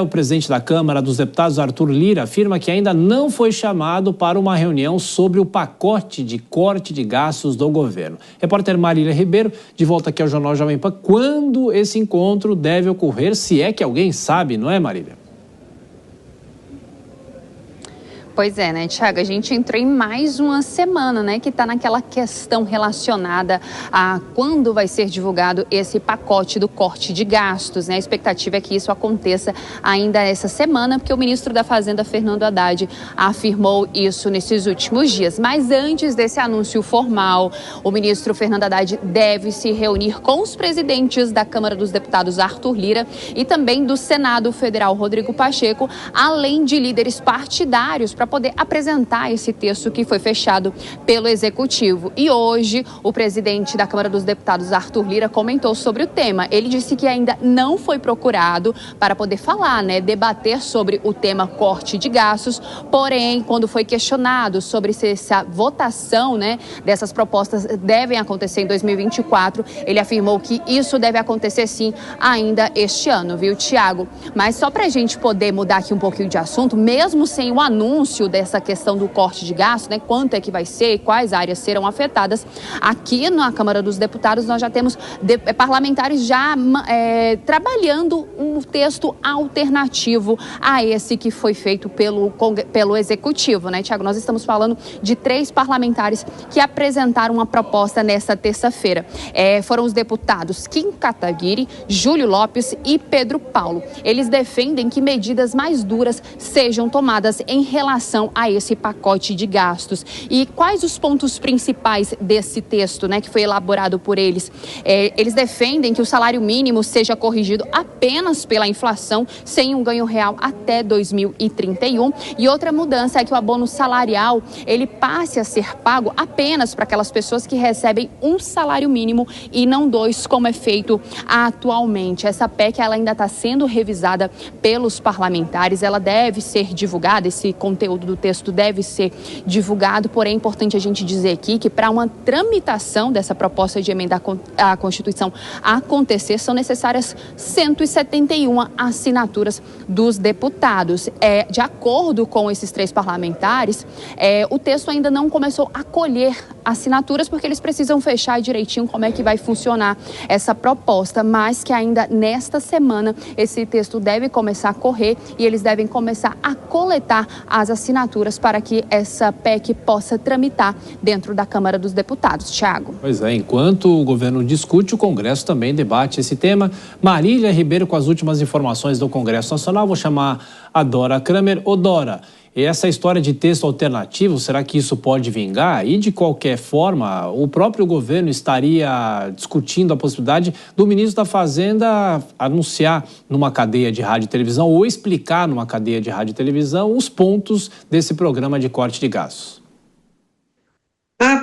O presidente da Câmara dos Deputados, Arthur Lira, afirma que ainda não foi chamado para uma reunião sobre o pacote de corte de gastos do governo. Repórter Marília Ribeiro, de volta aqui ao Jornal Jovem Pan. Quando esse encontro deve ocorrer, se é que alguém sabe, não é, Marília? Pois é, né, Thiago? A gente entrou em mais uma semana, né, que está naquela questão relacionada a quando vai ser divulgado esse pacote do corte de gastos, né? A expectativa é que isso aconteça ainda essa semana, porque o ministro da Fazenda, Fernando Haddad, afirmou isso nesses últimos dias. Mas antes desse anúncio formal, o ministro Fernando Haddad deve se reunir com os presidentes da Câmara dos Deputados, Arthur Lira, e também do Senado Federal, Rodrigo Pacheco, além de líderes partidários, para poder apresentar esse texto que foi fechado pelo Executivo. E hoje, o presidente da Câmara dos Deputados, Arthur Lira, comentou sobre o tema. Ele disse que ainda não foi procurado para poder falar, né, debater sobre o tema corte de gastos, porém, quando foi questionado sobre se essa votação, né, dessas propostas devem acontecer em 2024, ele afirmou que isso deve acontecer sim ainda este ano, viu, Thiago? Mas só para a gente poder mudar aqui um pouquinho de assunto, mesmo sem o anúncio dessa questão do corte de gastos, né? Quanto é que vai ser, quais áreas serão afetadas. Aqui na Câmara dos Deputados nós já temos parlamentares já trabalhando um texto alternativo a esse que foi feito pelo Executivo, né, Thiago? Nós estamos falando de 3 parlamentares que apresentaram uma proposta nessa terça-feira. Foram os deputados Kim Kataguiri, Júlio Lopes e Pedro Paulo. Eles defendem que medidas mais duras sejam tomadas em relação a esse pacote de gastos. E quais os pontos principais desse texto, né, que foi elaborado por eles? Eles defendem que o salário mínimo seja corrigido apenas pela inflação, sem um ganho real até 2031. E outra mudança é que o abono salarial, ele passe a ser pago apenas para aquelas pessoas que recebem um salário mínimo e não 2, como é feito atualmente. Essa PEC, ela ainda está sendo revisada pelos parlamentares, ela deve ser divulgada, esse conteúdo do texto deve ser divulgado, porém é importante a gente dizer aqui que para uma tramitação dessa proposta de emenda à Constituição acontecer, são necessárias 171 assinaturas dos deputados. De acordo com esses 3 parlamentares, o texto ainda não começou a colher assinaturas, porque eles precisam fechar direitinho como é que vai funcionar essa proposta, mas que ainda nesta semana esse texto deve começar a correr e eles devem começar a coletar as assinaturas para que essa PEC possa tramitar dentro da Câmara dos Deputados. Thiago. Pois é, enquanto o governo discute, o Congresso também debate esse tema. Marília Ribeiro com as últimas informações do Congresso Nacional. Vou chamar a Dora Kramer. Ô Dora, e essa história de texto alternativo, será que isso pode vingar? E de qualquer forma, o próprio governo estaria discutindo a possibilidade do ministro da Fazenda anunciar numa cadeia de rádio e televisão ou explicar numa cadeia de rádio e televisão os pontos desse programa de corte de gastos.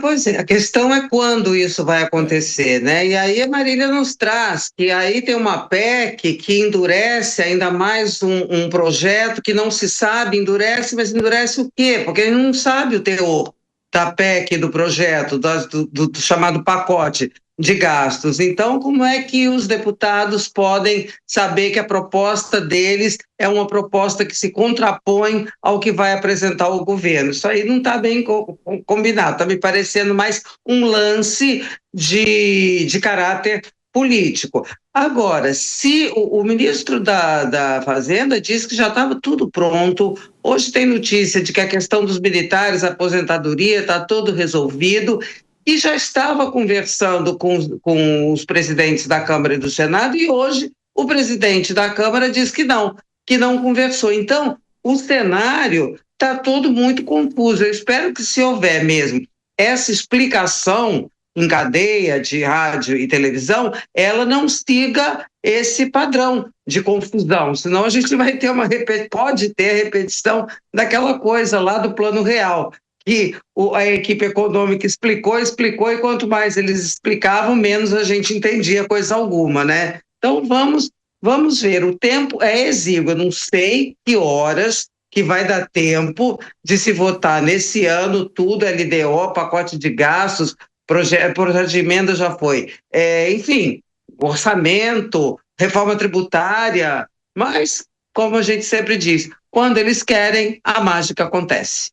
Pois é, a questão é quando isso vai acontecer, né? E aí a Marília nos traz que aí tem uma PEC que endurece ainda mais um projeto que não se sabe, endurece, mas endurece o quê? Porque ele não sabe o teor da PEC, do projeto, do chamado pacote de gastos. Então, como é que os deputados podem saber que a proposta deles é uma proposta que se contrapõe ao que vai apresentar o governo? Isso aí não está bem combinado, está me parecendo mais um lance de caráter político. Agora, se o ministro da Fazenda disse que já estava tudo pronto, hoje tem notícia de que a questão dos militares, a aposentadoria, está tudo resolvido, e já estava conversando com os presidentes da Câmara e do Senado, e hoje o presidente da Câmara diz que não conversou. Então, o cenário está todo muito confuso. Eu espero que, se houver mesmo essa explicação em cadeia de rádio e televisão, ela não siga esse padrão de confusão, senão a gente vai ter pode ter a repetição daquela coisa lá do Plano Real, que a equipe econômica explicou, e quanto mais eles explicavam, menos a gente entendia coisa alguma, né? Então vamos ver, o tempo é exíguo, eu não sei que horas que vai dar tempo de se votar nesse ano tudo, LDO, pacote de gastos, projeto de emenda já foi, enfim, orçamento, reforma tributária, mas como a gente sempre diz, quando eles querem, a mágica acontece.